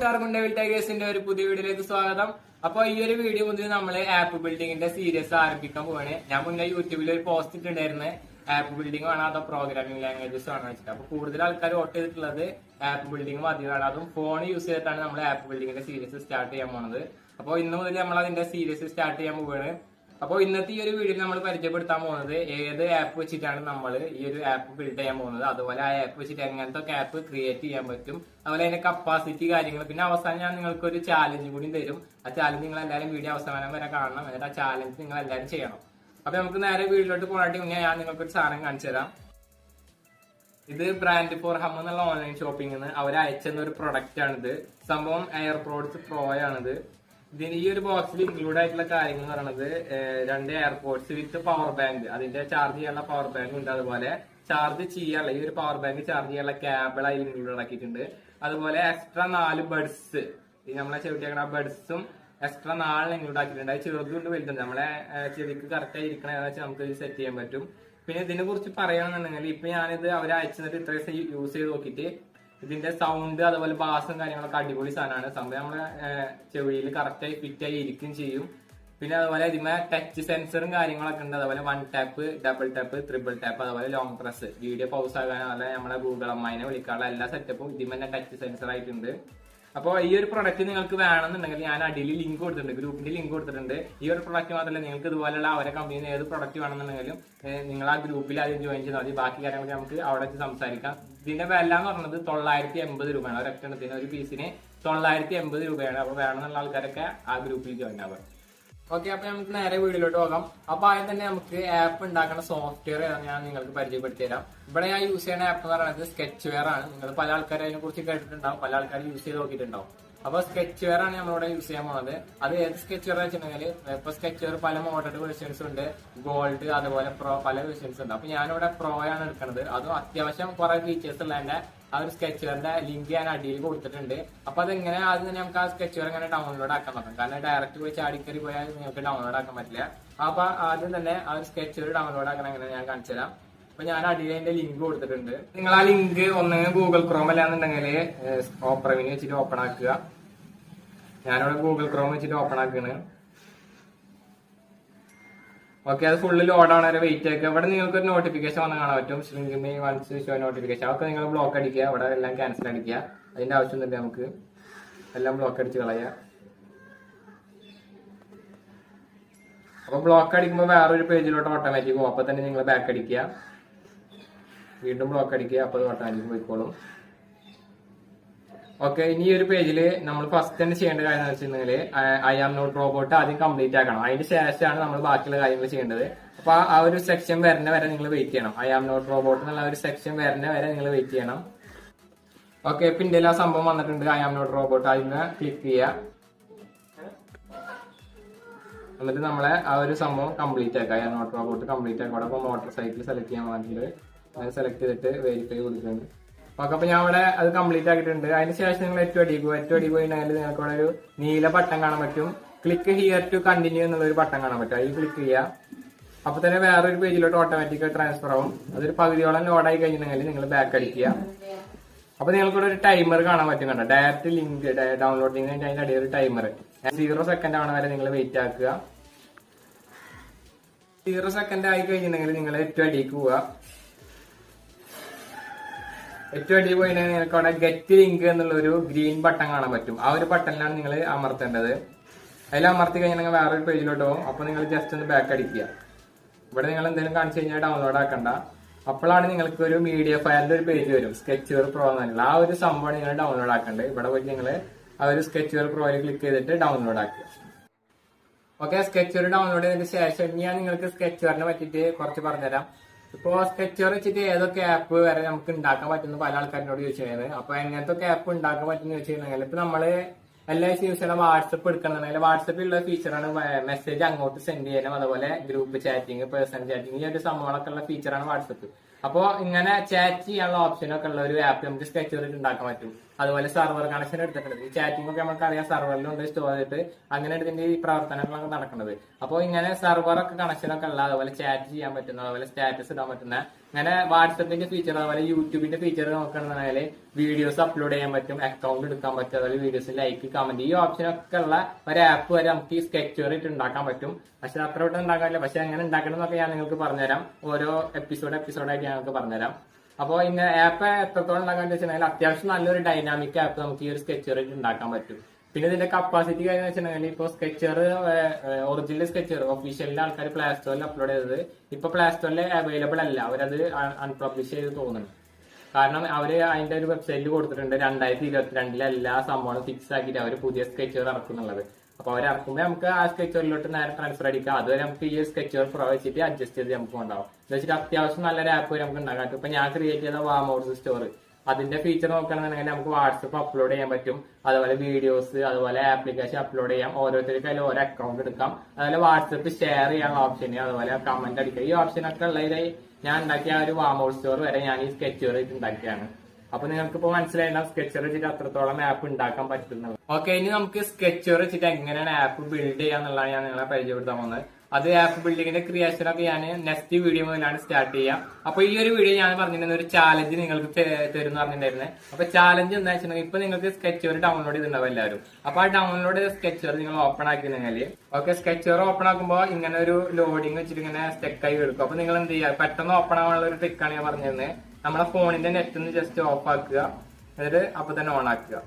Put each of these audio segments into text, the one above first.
എല്ലാവർക്കും ഡെവിൽ ടൈഗേഴ്സിന്റെ ഒരു പുതിയ വീഡിയോയിലേക്ക് സ്വാഗതം. അപ്പൊ ഈ ഒരു വീഡിയോ മുതൽ നമ്മള് ആപ്പ് ബിൽഡിങ്ങിന്റെ സീരീസ് ആരംഭിക്കാൻ പോവാണ്. ഞാൻ മുന്നേ യൂട്യൂബിൽ ഒരു പോസ്റ്റ് ഇട്ടുണ്ടായിരുന്നു, ആപ്പ് ബിൽഡിംഗ് വേണം അതോ പ്രോഗ്രാമിംഗ് ലാംഗ്വേജസ് വേണം വെച്ചിട്ട്. അപ്പൊ കൂടുതൽ ആൾക്കാർ വോട്ട് ചെയ്തിട്ടുള്ളത് ആപ്പ് ബിൽഡിംഗ് മതിയാണ്. അതും ഫോൺ യൂസ് ചെയ്തിട്ടാണ് നമ്മൾ ആപ്പ് ബിൽഡിങ്ങിന്റെ സീരീസ് സ്റ്റാർട്ട് ചെയ്യാൻ പോകുന്നത്. അപ്പോൾ ഇന്ന് മുതൽ നമ്മൾ അതിന്റെ സീരീസ് സ്റ്റാർട്ട് ചെയ്യാൻ പോവുകയാണ്. അപ്പോൾ ഇന്നത്തെ ഈ ഒരു വീഡിയോയിൽ നമ്മൾ പരിചയപ്പെടുത്താൻ പോകുന്നത് ഏത് ആപ്പ് വെച്ചിട്ടാണ് നമ്മൾ ഈ ഒരു ആപ്പ് ബിൽഡ് ചെയ്യാൻ പോകുന്നത്, അതുപോലെ ആ ആപ്പ് വെച്ചിട്ട് എങ്ങനത്തെ ആപ്പ് ക്രിയേറ്റ് ചെയ്യാൻ പറ്റും, അതുപോലെ അതിന്റെ കപ്പാസിറ്റി കാര്യങ്ങൾ. പിന്നെ അവസാനം ഞാൻ നിങ്ങൾക്ക് ഒരു ചാലഞ്ച് കൂടി തരും. ആ ചാലഞ്ച് നിങ്ങൾ എല്ലാവരും വീഡിയോ അവസാനം വരെ കാണണം. എന്നിട്ട് ആ ചാലഞ്ച് നിങ്ങൾ എല്ലാവരും ചെയ്യണം. അപ്പൊ നമുക്ക് നേരെ വീഡിയോയിലോട്ട് പോകാനായിട്ട് മുന്നേ ഞാൻ നിങ്ങൾക്ക് ഒരു സാധനം കാണിച്ചു തരാം. ഇത് ബ്രാൻഡ് ഫോർ ഹം എന്നുള്ള ഓൺലൈൻ ഷോപ്പിംഗിൽ അവർ അയച്ചെന്ന ഒരു പ്രൊഡക്റ്റ് ആണിത്. സംഭവം എയർപോർട്സ് പ്രോ ആണിത്. ഇതിന് ഈ ഒരു ബോക്സിൽ ഇൻക്ലൂഡ് ആയിട്ടുള്ള കാര്യങ്ങൾ എന്ന് പറയുന്നത് 2 എയർപോർട്സ് വിത്ത് പവർ ബാങ്ക്, അതിന്റെ ചാർജ് ചെയ്യാനുള്ള പവർ ബാങ്ക് ഉണ്ട്. അതുപോലെ ചാർജ് ചെയ്യാനുള്ള ഈ ഒരു പവർ ബാങ്ക് ചാർജ് ചെയ്യാനുള്ള കേബിൾ അതിൽ ഇൻക്ലൂഡ് ആക്കിയിട്ടുണ്ട്. അതുപോലെ എക്സ്ട്രാ 4 ബഡ്സ്, ഈ നമ്മളെ ചെവിട്ടിയാക്കുന്ന ബഡ്സും എക്സ്ട്രാ 4 ഇൻക്ലൂഡ് ആക്കിയിട്ടുണ്ട്. അത് ചെറുതുകൊണ്ട് വലുതുണ്ട്. നമ്മളെ ചെവിക്ക് കറക്റ്റ് ആയി ഇരിക്കണ വെച്ചാൽ നമുക്ക് ഇത് സെറ്റ് ചെയ്യാൻ പറ്റും. പിന്നെ ഇതിനെ കുറിച്ച് പറയുകയാണെന്നുണ്ടെങ്കിൽ ഇപ്പൊ ഞാനിത് അവരെ അയച്ചിട്ട് ഇത്ര ദിവസം യൂസ് ചെയ്ത് നോക്കിയിട്ട് ഇതിന്റെ സൗണ്ട് അതുപോലെ ബാസും കാര്യങ്ങളൊക്കെ അടിപൊളി സാധനമാണ്. സംഭവം നമ്മളെ ചെവിയിൽ കറക്റ്റായി ഫിറ്റ് ആയി ഇരിക്കും ചെയ്യും. പിന്നെ അതുപോലെ ഇതിമേ ടച്ച് സെൻസറും കാര്യങ്ങളൊക്കെ ഉണ്ട്. അതുപോലെ 1 tap, double tap, triple tap, അതുപോലെ ലോങ് പ്രസ്, വീഡിയോ പൗസ് ആകാൻ, അതുപോലെ നമ്മളെ ഗൂഗിൾ അമ്മായിനെ വിളിക്കാനുള്ള എല്ലാ സെറ്റപ്പും ഇതിമേ ടച്ച് സെൻസർ ആയിട്ടുണ്ട്. അപ്പോൾ ഈ ഒരു പ്രൊഡക്റ്റ് നിങ്ങൾക്ക് വേണമെന്നുണ്ടെങ്കിൽ ഞാൻ അടിയിൽ ലിങ്ക് കൊടുത്തിട്ടുണ്ട്, ഗ്രൂപ്പിന്റെ ലിങ്ക് കൊടുത്തിട്ടുണ്ട്. ഈ ഒരു പ്രൊഡക്റ്റ് മാത്രമല്ല, നിങ്ങൾക്ക് ഇതുപോലുള്ള അവരെ കമ്പനിയിൽ ഏത് പ്രൊഡക്റ്റ് വേണമെന്നുണ്ടെങ്കിലും നിങ്ങൾ ആ ഗ്രൂപ്പിൽ ആദ്യം ജോയിൻ ചെയ്താൽ മതി. ബാക്കി കാര്യങ്ങൾ നമുക്ക് അവിടെ വെച്ച് സംസാരിക്കാം. ഇതിന്റെ വില എന്ന് പറഞ്ഞത് 980 രൂപയാണ്. ഒരെണ്ണത്തിന് ഒരു പീസിന് 980 രൂപയാണ്. അപ്പൊ വേണമെന്നുള്ള ആൾക്കാരൊക്കെ ആ ഗ്രൂപ്പിൽ ജോയിൻ ആവാം. ഓക്കെ, അപ്പൊ നമുക്ക് നേരെ വീഡിയോയിലോട്ട് പോകാം. അപ്പൊ ആദ്യം തന്നെ നമുക്ക് ആപ്പ് ഉണ്ടാക്കുന്ന സോഫ്റ്റ്വെയർ ഞാൻ നിങ്ങൾക്ക് പരിചയപ്പെടുത്തി തരാം. ഇവിടെ ഞാൻ യൂസ് ചെയ്യുന്ന ആപ്പ് എന്ന് പറയുന്നത് സ്കെച്ച്വെയർ ആണ്. നിങ്ങൾ പല ആൾക്കാരും അതിനെ കുറിച്ച് കേട്ടിട്ടുണ്ടാവും, പല ആൾക്കാരും യൂസ് ചെയ്ത് നോക്കിയിട്ടുണ്ടാവും. അപ്പൊ സ്കെച്ച്വെയർ ആണ് നമ്മളിവിടെ യൂസ് ചെയ്യാൻ പോകുന്നത്. അത് ഏത് സ്കെച്ച്വെയർ വെച്ചിട്ടുണ്ടെങ്കിൽ ഇപ്പൊ സ്കെച്ച്വെയർ പല മോഡൽ വേർഷൻസ് ഉണ്ട്, ഗോൾഡ് അതുപോലെ പ്രോ പല വേർഷൻസ് ഉണ്ട്. അപ്പൊ ഞാനിവിടെ പ്രോ ആണ് എടുക്കുന്നത്. അതും അത്യാവശ്യം കുറെ ഫീച്ചേഴ്സ് ഉള്ളതിന്റെ ആ ഒരു സ്കെച്ച്വെയറിന്റെ ലിങ്ക് ഞാൻ അടിയിൽ കൊടുത്തിട്ടുണ്ട്. അപ്പൊ അതെങ്ങനെ ആദ്യം തന്നെ നമുക്ക് ആ സ്കെച്ച്വെയർ ഇങ്ങനെ ഡൗൺലോഡ് ആക്കാൻ നോക്കാം. കാരണം ഡയറക്റ്റ് പോയി ചാടിക്കറി പോയാൽ നിങ്ങൾക്ക് ഡൗൺലോഡ് ആക്കാൻ പറ്റില്ല. അപ്പൊ ആദ്യം തന്നെ ആ ഒരു സ്കെച്ച്വെയർ ഡൗൺലോഡ് ആക്കാൻ എങ്ങനെ ഞാൻ കാണിച്ചു തരാം. അപ്പൊ ഞാൻ അടിയിൽ അതിന്റെ ലിങ്ക് കൊടുത്തിട്ടുണ്ട്. നിങ്ങൾ ആ ലിങ്ക് ഒന്നെങ്കിൽ ഗൂഗിൾ ക്രോം അല്ലാന്നുണ്ടെങ്കിൽ ഓപ്പറവിന് വെച്ചിട്ട് ഓപ്പൺ ആക്കുക. ഞാനിവിടെ ഗൂഗിൾ ക്രോം വെച്ചിട്ട് ഓപ്പൺ ആക്കുകയാണ്. ഓക്കെ, അത് ഫുള്ള് ലോഡ് ആവണ വരെ വെയിറ്റ് ആക്കുക. ഇവിടെ നിങ്ങൾക്ക് ഒരു നോട്ടിഫിക്കേഷൻ വന്ന് കാണാൻ പറ്റും, സ്ട്രിംഗ് വൺസ് ഷോ നോട്ടിഫിക്കേഷൻ. അതൊക്കെ നിങ്ങൾ ബ്ലോക്ക് അടിക്കുക, ഇവിടെ എല്ലാം ക്യാൻസൽ അടിക്കുക. അതിന്റെ ആവശ്യമൊന്നുമില്ല, നമുക്ക് എല്ലാം ബ്ലോക്ക് അടിച്ച് കളയുക. അപ്പൊ ബ്ലോക്ക് അടിക്കുമ്പോൾ വേറൊരു പേജിലോട്ട് ഓട്ടോമാറ്റിക് പോകും. അപ്പൊ തന്നെ നിങ്ങൾ ബാക്ക് അടിക്കുക, വീണ്ടും ബ്ലോക്ക് അടിക്കുക, അപ്പൊ അത് ഓട്ടോമാറ്റിക് പോയിക്കോളും. ഓക്കെ, ഇനി ഈ ഒരു പേജിൽ നമ്മൾ ഫസ്റ്റ് തന്നെ ചെയ്യേണ്ട കാര്യം എന്ന് വെച്ചിട്ടുണ്ടെങ്കിൽ ഐ ആം നോട്ട് റോബോട്ട് ആദ്യം കംപ്ലീറ്റ് ആക്കണം. അതിന് ശേഷമാണ് നമ്മൾ ബാക്കിയുള്ള കാര്യങ്ങൾ ചെയ്യേണ്ടത്. അപ്പൊ ആ ഒരു സെക്ഷൻ വരുന്ന വരെ നിങ്ങൾ വെയിറ്റ് ചെയ്യണം. ഐ ആം നോട്ട് റോബോട്ട് എന്നുള്ള ഒരു സെക്ഷൻ വരുന്ന വരെ നിങ്ങൾ വെയിറ്റ് ചെയ്യണം. ഓക്കെ, ഇപ്പൊ ഇന്ത്യയിൽ ആ സംഭവം വന്നിട്ടുണ്ട്, ഐ ആം നോട്ട് റോബോട്ട്. അതിന് ക്ലിക്ക് ചെയ്യുക. എന്നിട്ട് നമ്മളെ ആ ഒരു സംഭവം കംപ്ലീറ്റ് ആക്കുക. I am not robot complete ആക്കുക. അവിടെ മോട്ടോർ സൈക്കിൾ സെലക്ട് ചെയ്യാൻ വേണ്ടിയിട്ട് അത് സെലക്ട് ചെയ്തിട്ട് വെരിഫൈ കൊടുക്കുന്നുണ്ട്. ഓക്കെ, അപ്പൊ ഞാൻ ഇവിടെ അത് കംപ്ലീറ്റ് ആക്കിയിട്ടുണ്ട്. അതിന് ശേഷം നിങ്ങൾ ഏറ്റവും അടി പോയിട്ടുണ്ടെങ്കിൽ നിങ്ങൾക്ക് ഇവിടെ ഒരു നീല ബട്ടൺ കാണാൻ പറ്റും, ക്ലിക്ക് ഹിയർ ടു കണ്ടിന്യൂ എന്നുള്ള ഒരു ബട്ടൺ കാണാൻ പറ്റും. അതിൽ ക്ലിക്ക് ചെയ്യുക. അപ്പൊ തന്നെ വേറൊരു പേജിലോട്ട് ഓട്ടോമാറ്റിക് ട്രാൻസ്ഫർ ആവും. അതൊരു പകുതിയോളം ലോഡായി കഴിഞ്ഞിട്ടുണ്ടെങ്കിൽ നിങ്ങൾ ബാക്ക് അടിക്കുക. അപ്പൊ നിങ്ങൾക്കിവിടെ ഒരു ടൈമർ കാണാൻ പറ്റും, കണ്ടോ, ഡയറക്റ്റ് ലിങ്ക് ഡൗൺലോഡിങ് കഴിഞ്ഞ അതിന്റെ അടിയിൽ ഒരു ടൈമർ 0 സെക്കൻഡ് ആവണ വരെ നിങ്ങൾ വെയിറ്റ് ആക്കുക. 0 സെക്കൻഡ് ആയി കഴിഞ്ഞിട്ടുണ്ടെങ്കിൽ നിങ്ങൾ ഏറ്റവും അടിയിലേക്ക് പോവുക. ഏറ്റവും അടി പോയിട്ട് നിങ്ങൾക്ക് അവിടെ ഗെറ്റ് ലിങ്ക് എന്നുള്ള ഒരു ഗ്രീൻ ബട്ടൺ കാണാൻ പറ്റും. ആ ഒരു ബട്ടണിലാണ് നിങ്ങൾ അമർത്തേണ്ടത്. അതിൽ അമർത്തി കഴിഞ്ഞാൽ വേറൊരു പേജിലോട്ട് പോകും. അപ്പൊ നിങ്ങൾ ജസ്റ്റ് ഒന്ന് ബാക്ക് അടിക്കുക. ഇവിടെ നിങ്ങൾ എന്തെങ്കിലും കാണിച്ചു കഴിഞ്ഞാൽ ഡൗൺലോഡ് ആക്കണ്ട. അപ്പോഴാണ് നിങ്ങൾക്ക് ഒരു മീഡിയ ഫയലിന്റെ ഒരു പേജ് വരും, സ്കെച്ച്വെയർ പ്രോ എന്നുള്ള ആ ഒരു സംഭവം നിങ്ങൾ ഡൗൺലോഡ് ആക്കേണ്ടത്. ഇവിടെ പോയി നിങ്ങൾ ആ ഒരു സ്കെച്ച്വെയർ പ്രോയിൽ ക്ലിക്ക് ചെയ്തിട്ട് ഡൗൺലോഡ് ആക്കുക. ഓക്കെ, സ്കെച്ച്വെയർ ഡൗൺലോഡ് ചെയ്തതിന് ശേഷം ഞാൻ നിങ്ങൾക്ക് സ്കെച്ച്വെയറിനെ പറ്റിയിട്ട് കുറച്ച് പറഞ്ഞുതരാം. ഇപ്പൊ സ്കെച്ച്വെയർ വെച്ചിട്ട് ഏതൊക്കെ ആപ്പ് വരെ നമുക്ക് ഉണ്ടാക്കാൻ പറ്റുന്ന പല ആൾക്കാരോട് ചോദിച്ചത്. അപ്പൊ എങ്ങനത്തെ ആപ്പ് ഉണ്ടാക്കാൻ പറ്റുന്ന ചോദിച്ചിട്ടുണ്ടെങ്കിൽ ഇപ്പൊ നമ്മള് എല്ലാ യൂസ് ചെയ്യുന്ന വാട്സപ്പ് എടുക്കണമെന്നുണ്ടെങ്കിൽ വാട്സപ്പിലുള്ള ഫീച്ചറാണ് മെസ്സേജ് അങ്ങോട്ട് സെൻഡ് ചെയ്യണം. അതുപോലെ ഗ്രൂപ്പ് ചാറ്റിംഗ്, പേഴ്സണൽ ചാറ്റിംഗ്, ഈ ഒരു സംഭവങ്ങളൊക്കെ ഉള്ള ഫീച്ചറാണ് വാട്സപ്പ്. അപ്പൊ ഇങ്ങനെ ചാറ്റ് ചെയ്യാനുള്ള ഓപ്ഷനൊക്കെ ഉള്ള ഒരു ആപ്പ് നമുക്ക് സ്കെച്ച്വെയർ ഉണ്ടാക്കാൻ പറ്റും. അതുപോലെ സെർവർ കണക്ഷൻ എടുത്തിട്ടുണ്ട്. ഈ ചാറ്റിംഗ് ഒക്കെ നമുക്കറിയാം സെർവറിലുണ്ട് സ്റ്റോർ ചെയ്തിട്ട് അങ്ങനെ ഇതിന്റെ ഈ പ്രവർത്തനങ്ങളൊക്കെ നടക്കുന്നത്. അപ്പോൾ ഇങ്ങനെ സെർവറൊക്കെ കണക്ഷനൊക്കെ ഉള്ള, അതുപോലെ ചാറ്റ് ചെയ്യാൻ പറ്റുന്ന, അതുപോലെ സ്റ്റാറ്റസ് ഇടാൻ പറ്റുന്ന, അങ്ങനെ വാട്സപ്പിന്റെ ഫീച്ചർ, അതുപോലെ യൂട്യൂബിന്റെ ഫീച്ചർ നോക്കുകയാണെന്നുണ്ടെങ്കിൽ വീഡിയോസ് അപ്ലോഡ് ചെയ്യാൻ പറ്റും, അക്കൗണ്ട് എടുക്കാൻ പറ്റും, അതുപോലെ വീഡിയോസ് ലൈക്ക്, കമന്റ്, ഈ ഓപ്ഷനൊക്കെ ഉള്ള ഒരു ആപ്പ് വരെ നമുക്ക് ഈ സ്കെച്ച്വെയർ ഇട്ട് ഉണ്ടാക്കാൻ പറ്റും. പക്ഷെ അത്ര വട്ടം ഉണ്ടാക്കാനില്ല. പക്ഷെ എങ്ങനെ ഉണ്ടാക്കണം എന്നൊക്കെ ഞാൻ നിങ്ങൾക്ക് പറഞ്ഞുതരാം. ഓരോ എപ്പിസോഡായിട്ട് ഞങ്ങൾക്ക് പറഞ്ഞുതരാം. അപ്പോൾ ഇങ്ങനെ ആപ്പ് എത്രത്തോളം ഉണ്ടാക്കാന്ന് വെച്ചിട്ടുണ്ടെങ്കിൽ അത്യാവശ്യം നല്ലൊരു ഡൈനാമിക് ആപ്പ് നമുക്ക് ഈ ഒരു സ്കെച്ച്വെയർ ഇട്ട് ഉണ്ടാക്കാൻ പറ്റും. പിന്നെ ഇതിന്റെ കപ്പാസിറ്റി കാര്യം വെച്ചിട്ടുണ്ടെങ്കിൽ ഇപ്പൊ സ്കെച്ച്വെയർ ഒറിജിനൽ സ്കെച്ച്വെയർ ഒഫീഷ്യലിലെ ആൾക്കാർ പ്ലേ സ്റ്റോറിൽ അപ്ലോഡ് ചെയ്തത് ഇപ്പൊ പ്ലേ സ്റ്റോറിൽ അവൈലബിൾ അല്ല. അവരത് അൺപബ്ലിഷ് ചെയ്ത് തോന്നുന്നു. കാരണം അവര് അതിന്റെ ഒരു വെബ്സൈറ്റിൽ കൊടുത്തിട്ടുണ്ട് 2022 എല്ലാ സംഭവങ്ങളും ഫിക്സ് ആക്കിയിട്ട് അവർ പുതിയ സ്കെച്ച്വെയർ ഇറക്കുന്നുള്ളത്. അപ്പൊ അവർ ഇറക്കുമ്പോൾ നമുക്ക് ആ സ്കെച്ച്വെയറിലോട്ട് നേരെ ട്രാൻസ്ഫർ അടിക്കാം. അതുവരെ നമുക്ക് ഈ സ്കെച്ച്വെയർ പ്രോ വെച്ചിട്ട് അഡ്ജസ്റ്റ് ചെയ്ത് നമുക്ക് ഉണ്ടാവും. എന്ന് വെച്ചിട്ട് അത്യാവശ്യം നല്ലൊരു ആപ്പ് വരെ നമുക്ക് ഉണ്ടാക്കാൻ പറ്റും. ഇപ്പൊ ഞാൻ ക്രിയേറ്റ് ചെയ്ത വാമോർസ് സ്റ്റോർ, അതിന്റെ ഫീച്ചർ നോക്കുകയാണെന്നുണ്ടെങ്കിൽ നമുക്ക് വാട്സപ്പ് അപ്ലോഡ് ചെയ്യാൻ പറ്റും, അതുപോലെ വീഡിയോസ്, അതുപോലെ ആപ്ലിക്കേഷൻ അപ്ലോഡ് ചെയ്യാം, ഓരോരുത്തർക്ക് അതിൽ ഓരോ അക്കൗണ്ട് എടുക്കാം, അതുപോലെ വാട്സപ്പ് ഷെയർ ചെയ്യാനുള്ള ഓപ്ഷൻ, അതുപോലെ കമന്റ് അടിക്കുക, ഈ ഓപ്ഷനൊക്കെ ഉള്ളതിൽ ഞാൻ ഉണ്ടാക്കിയ ഒരു വാമോർ സ്റ്റോർ വരെ ഞാൻ ഈ സ്കെച്ച്വെയർ വെച്ച് ഉണ്ടാക്കിയാണ്. അപ്പൊ നിങ്ങൾക്ക് ഇപ്പൊ മനസ്സിലായിട്ടുണ്ടാവും സ്കെച്ച്വെയർ വെച്ചിട്ട് അത്രത്തോളം ആപ്പ് ഉണ്ടാക്കാൻ പറ്റുന്നത്. ഓക്കെ, ഇനി നമുക്ക് സ്കെച്ച്വെയർ വെച്ചിട്ട് എങ്ങനെയാണ് ആപ്പ് ബിൽഡ് ചെയ്യാന്നുള്ളതാണ് ഞാൻ നിങ്ങളെ പരിചയപ്പെടുത്താൻ പോകുന്നത്. അത് ആപ്പ് ബിൽഡിങ്ങിന്റെ ക്രിയേഷൻ ഒക്കെ ഞാൻ നെക്സ്റ്റ് വീഡിയോ മുതലാണ് സ്റ്റാർട്ട് ചെയ്യാം. അപ്പൊ ഈ ഒരു വീഡിയോ ഞാൻ പറഞ്ഞിരുന്ന ഒരു ചാലഞ്ച് നിങ്ങൾക്ക് തരുന്ന പറഞ്ഞിട്ടുണ്ടായിരുന്നത്. അപ്പൊ ചാലഞ്ച് എന്താ വെച്ചിട്ടുണ്ടെങ്കിൽ ഇപ്പൊ നിങ്ങൾക്ക് സ്കെച്ച്വെയർ ഡൗൺലോഡ് ചെയ്തിട്ടുണ്ടാവും എല്ലാവരും. അപ്പൊ ആ ഡൗൺലോഡ് ചെയ്ത സ്കെച്ച്വെയർ നിങ്ങൾ ഓപ്പൺ ആക്കിയിട്ടുണ്ടെങ്കിൽ ഓക്കെ, സ്കെച്ച്വെയർ ഓപ്പൺ ആക്കുമ്പോൾ ഇങ്ങനെ ഒരു ലോഡിങ് വെച്ചിട്ട് ഇങ്ങനെ സ്റ്റെക്കായി എടുക്കും. അപ്പൊ നിങ്ങൾ എന്ത് ചെയ്യുക, പെട്ടെന്ന് ഓപ്പൺ ആവാനുള്ള ഒരു ട്രിക്കാണ് ഞാൻ പറഞ്ഞിരുന്നത്. നമ്മളെ ഫോണിന്റെ നെറ്റ് ഒന്ന് ജസ്റ്റ് ഓഫ് ആക്കുക, എന്നിട്ട് അപ്പൊ തന്നെ ഓൺ ആക്കുക.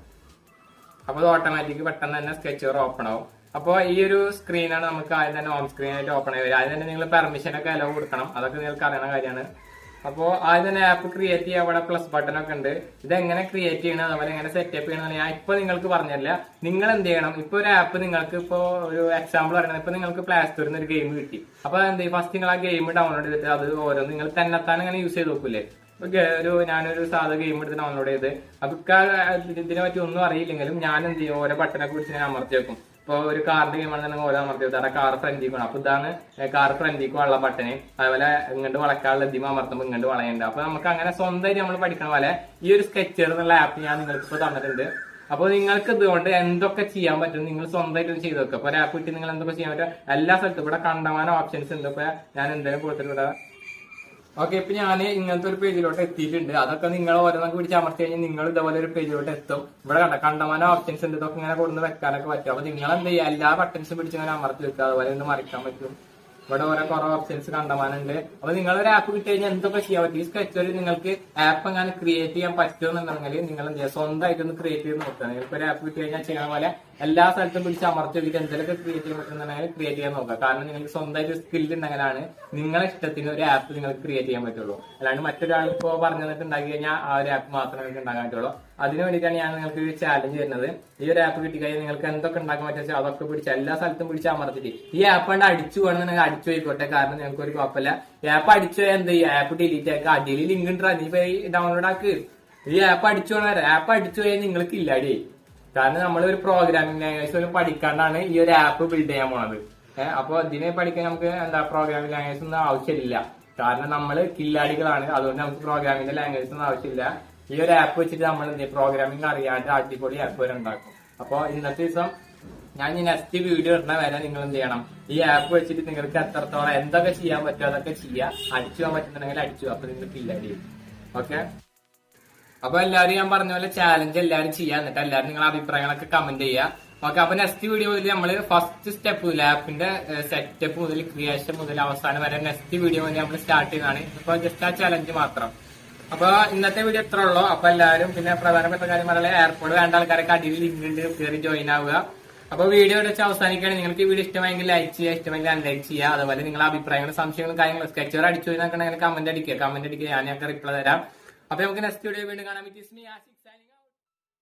അപ്പൊ അത് ഓട്ടോമാറ്റിക് പെട്ടെന്ന് തന്നെ സ്കെച്ച്വെയർ ഓപ്പൺ ആവും. അപ്പോൾ ഈ ഒരു സ്ക്രീനാണ് നമുക്ക് ആദ്യം തന്നെ ഹോം സ്ക്രീൻ ആയിട്ട് ഓപ്പൺ ആയി വരിക. ആദ്യം തന്നെ നിങ്ങൾ പെർമിഷൻ ഒക്കെ അലോ കൊടുക്കണം, അതൊക്കെ നിങ്ങൾക്ക് അറിയുന്ന കാര്യമാണ്. അപ്പോൾ ആദ്യം തന്നെ ആപ്പ് ക്രിയേറ്റ് ചെയ്യാൻ അവിടെ പ്ലസ് ബട്ടൺ ഒക്കെ ഉണ്ട്. ഇതെങ്ങനെ ക്രിയേറ്റ് ചെയ്യണം, അതുപോലെ എങ്ങനെ സെറ്റപ്പ് ചെയ്യണം ഞാൻ ഇപ്പൊ നിങ്ങൾക്ക് പറഞ്ഞില്ല. നിങ്ങൾ എന്ത് ചെയ്യണം, ഇപ്പൊ ഒരു ആപ്പ് നിങ്ങൾക്ക് ഇപ്പൊ ഒരു എക്സാമ്പിൾ പറയുന്നത്, ഇപ്പൊ നിങ്ങൾക്ക് പ്ലേ സ്റ്റോറിൽ നിന്ന് ഒരു ഗെയിം കിട്ടി. അപ്പൊ എന്ത് ചെയ്യും, ഫസ്റ്റ് നിങ്ങൾ ആ ഗെയിം ഡൗൺലോഡ് ചെയ്തിട്ട് അത് ഓരോ നിങ്ങൾ തന്നെത്താൻ ഇങ്ങനെ യൂസ് ചെയ്ത് നോക്കൂലേ. ഞാനൊരു സാധാ ഗെയിം എടുത്ത് ഡൗൺലോഡ് ചെയ്ത് അപ്പൊ ഇതിനെ പറ്റി ഒന്നും അറിയില്ലെങ്കിലും ഞാൻ എന്ത് ചെയ്യും, ഓരോ ബട്ടനൊക്കെ പിടിച്ച് ഞാൻ അമർത്തി വെക്കും. ഇപ്പൊ ഒരു കാറിന്റെ ഗെയിം ആണെന്നുണ്ടെങ്കിൽ ഓരോ അമർത്തി വെച്ചാൽ കാർ ഫ്രണ്ടിക്ക് വേണം. അപ്പൊ ഇതാണ് കാർ ഫ്രണ്ടിക്ക് ഉള്ള ബട്ടന്. അതുപോലെ ഇങ്ങോട്ട് വളക്കാനുള്ള ഇതിമ അമർത്തുമ്പോൾ ഇങ്ങോട്ട് വളയുണ്ട്. അപ്പൊ നമുക്ക് അങ്ങനെ സ്വന്തമായിട്ട് നമ്മൾ പഠിക്കണ പോലെ ഈ ഒരു സ്കെച്ചർ എന്നുള്ള ആപ്പ് ഞാൻ നിങ്ങൾക്ക് ഇപ്പൊ തന്നിട്ടുണ്ട്. അപ്പൊ നിങ്ങൾക്ക് ഇതുകൊണ്ട് എന്തൊക്കെ ചെയ്യാൻ പറ്റും നിങ്ങൾ സ്വന്തമായിട്ട് ചെയ്ത് വെക്കുക. അപ്പൊ ഒരു ആപ്പ് കിട്ടി നിങ്ങൾ എന്തൊക്കെ ചെയ്യാൻ പറ്റും, എല്ലാ സ്ഥലത്തും ഇവിടെ കണ്ടമാനം ഓപ്ഷൻസ് ഉണ്ട്. ഇപ്പൊ ഞാൻ എന്തെങ്കിലും കൊടുത്തിട്ടുണ്ട്. ഓക്കെ, ഇപ്പൊ ഞാൻ ഇങ്ങനത്തെ ഒരു പേജിലോട്ട് എത്തിയിട്ടുണ്ട്. അതൊക്കെ നിങ്ങൾ ഓരോന്നൊക്കെ പിടിച്ച് അമർത്തി കഴിഞ്ഞാൽ നിങ്ങൾ ഇതുപോലെ ഒരു പേജിലോട്ട് എത്തും. ഇവിടെ കണ്ടമാനം ഓപ്ഷൻസ് ഉണ്ട്. ഇതൊക്കെ ഇങ്ങനെ കൊടുന്ന് വെക്കാനൊക്കെ പറ്റും. അപ്പൊ നിങ്ങൾ എന്ത് ചെയ്യുക, എല്ലാ ബട്ടൺസും പിടിച്ച് ഇങ്ങനെ അമർത്തി വെക്കുക. അതുപോലെ ഒന്ന് മറിക്കാൻ പറ്റും. ഇവിടെ ഓരോ കുറെ ഓപ്ഷൻസ് കണ്ടമാനുണ്ട്. അപ്പൊ നിങ്ങളൊരു ആപ്പ് കിട്ടി കഴിഞ്ഞാൽ എന്തൊക്കെ ചെയ്യാൻ പറ്റും. ഈ സ്കെച്ച്വെയറിൽ നിങ്ങൾക്ക് ആപ്പ് എങ്ങനെ ക്രിയേറ്റ് ചെയ്യാൻ പറ്റുമെന്നുണ്ടെങ്കിൽ നിങ്ങൾ എന്ത് ചെയ്യുക, സ്വന്തമായിട്ട് ഒന്ന് ക്രിയേറ്റ് ചെയ്ത് നോക്കുക. നിങ്ങൾക്ക് ഒരു ആപ്പ് കിട്ടി കഴിഞ്ഞാൽ ചെയ്യുന്ന പോലെ എല്ലാ സ്ഥലത്തും പിടിച്ച് അമർത്തി വെച്ചിട്ട് എന്തെങ്കിലുമൊക്കെ ക്രിയേറ്റ് ചെയ്യാൻ പറ്റുന്നുണ്ടെങ്കിൽ ക്രിയേറ്റ് ചെയ്യാൻ നോക്കുക. കാരണം നിങ്ങൾക്ക് സ്വന്തമായിട്ട് സ്കില്ല് ഉണ്ടെങ്കിലാണ് നിങ്ങളെ ഇഷ്ടത്തിന് ഒരു ആപ്പ് നിങ്ങൾക്ക് ക്രിയേറ്റ് ചെയ്യാൻ പറ്റുള്ളൂ. അല്ലാണ്ട് മറ്റൊരാൾ ഇപ്പോൾ പറഞ്ഞു തന്നിട്ട് ഉണ്ടാക്കി കഴിഞ്ഞാൽ ആ ഒരു ആപ്പ് മാത്രമേ നിങ്ങൾക്ക് ഉണ്ടാക്കാൻ പറ്റുള്ളൂ. അതിന് വേണ്ടിയിട്ടാണ് ഞാൻ നിങ്ങൾക്ക് ഒരു ചാലഞ്ച് തരുന്നത്. ഈ ഒരു ആപ്പ് കിട്ടിക്കഴിഞ്ഞാൽ നിങ്ങൾക്ക് എന്തൊക്കെ ഉണ്ടാക്കാൻ പറ്റുക അതൊക്കെ പിടിച്ച് എല്ലാ സ്ഥലത്തും പിടിച്ച് അമർത്തിട്ട് ഈ ആപ്പ് കൊണ്ട് അടിച്ചു വേണമെന്നുണ്ടെങ്കിൽ അടിച്ചു പോയിക്കോട്ടെ. കാരണം ഞങ്ങൾക്ക് ഒരു കുഴപ്പമില്ല. ആപ്പ് അടിച്ചു പോയാൽ എന്ത് ചെയ്യുക, ആപ്പ് ഡിലീറ്റ് ആക്കുക. അടിയിൽ ലിങ്ക് ഉണ്ടാ, നീ പോയി ഡൗൺലോഡ് ആക്ക്. ഈ ആപ്പ് അടിച്ചു പോകണ ആപ്പ് അടിച്ചു പോയാൽ നിങ്ങൾക്ക് ഇല്ലാടി. കാരണം നമ്മൾ ഒരു പ്രോഗ്രാമിംഗ് ലാംഗ്വേജ് പോലും പഠിക്കാണ്ടാണ് ഈ ഒരു ആപ്പ് ബിൽഡ് ചെയ്യാൻ പോണത്. അപ്പൊ ഇതിനെ പഠിക്കാൻ നമുക്ക് പ്രോഗ്രാമിംഗ് ലാംഗ്വേജ് ഒന്നും ആവശ്യമില്ല. കാരണം നമ്മൾ കില്ലാടികളാണ്. അതുകൊണ്ട് നമുക്ക് പ്രോഗ്രാമിംഗ് ലാംഗ്വേജ് ഒന്നും ആവശ്യമില്ല. ഈ ഒരു ആപ്പ് വെച്ചിട്ട് നമ്മൾ എന്ത് ചെയ്യും, പ്രോഗ്രാമിംഗ് അറിയാണ്ട് അടിപൊളി ആപ്പ് വരെ ഉണ്ടാക്കും. അപ്പൊ ഇന്നത്തെ ദിവസം ഞാൻ ഈ നെക്സ്റ്റ് വീഡിയോ ഇടുന്ന വരെ നിങ്ങൾ എന്ത് ചെയ്യണം, ഈ ആപ്പ് വെച്ചിട്ട് നിങ്ങൾക്ക് എത്രത്തോളം എന്തൊക്കെ ചെയ്യാൻ പറ്റുമോ അതൊക്കെ ചെയ്യുക. അടിച്ചു പോകാൻ പറ്റുന്നുണ്ടെങ്കിൽ അടിച്ചു, അപ്പൊ നിങ്ങൾക്ക് കില്ലാടി. ഓക്കെ, അപ്പൊ എല്ലാവരും ഞാൻ പറഞ്ഞ പോലെ ചാലഞ്ച് എല്ലാവരും ചെയ്യാൻ, എന്നിട്ട് എല്ലാവരും നിങ്ങളുടെ അഭിപ്രായങ്ങളൊക്കെ കമന്റ് ചെയ്യുക. ഓക്കെ, അപ്പൊ നെക്സ്റ്റ് വീഡിയോ മുതൽ നമ്മള് ഫസ്റ്റ് സ്റ്റെപ്പ് മുതൽ ആപ്പിന്റെ സെറ്റപ്പ് മുതൽ ക്രിയേഷൻ മുതൽ അവസാനം വരെ നെക്സ്റ്റ് വീഡിയോ മുതൽ നമ്മൾ സ്റ്റാർട്ട് ചെയ്യുന്നതാണ്. ഇപ്പൊ ജസ്റ്റ് ആ ചാലഞ്ച് മാത്രം. അപ്പൊ ഇന്നത്തെ വീഡിയോ എത്ര ഉള്ളൂ. അപ്പൊ എല്ലാവരും പിന്നെ പ്രധാനപ്പെട്ട കാര്യം പറയാൻ എയർപോർട്ട് വേണ്ട ആൾക്കാരൊക്കെ അടിയിൽ ലിങ്ക് ഉണ്ട്, കയറി ജോയിൻ ആവുക. അപ്പൊ വീഡിയോ വെച്ച് അവസാനിക്കുകയാണ്. നിങ്ങൾക്ക് ഈ വീഡിയോ ഇഷ്ടമെങ്കിൽ ലൈക്ക് ചെയ്യുക, ഇഷ്ടമെങ്കിൽ അൺലൈക്ക് ചെയ്യുക. അതുപോലെ നിങ്ങളുടെ അഭിപ്രായങ്ങളും സംശയങ്ങളും കാര്യങ്ങളും സ്കെച്ച്വെയർ അടിച്ചു നോക്കണമെങ്കിൽ കമന്റ് അടിക്കുക. ഞാനൊക്കെ റിപ്ലൈ തരാം. അപ്പൊ നമുക്ക് നെക്സ്റ്റ് വീഡിയോ വീണ്ടും കാണാം.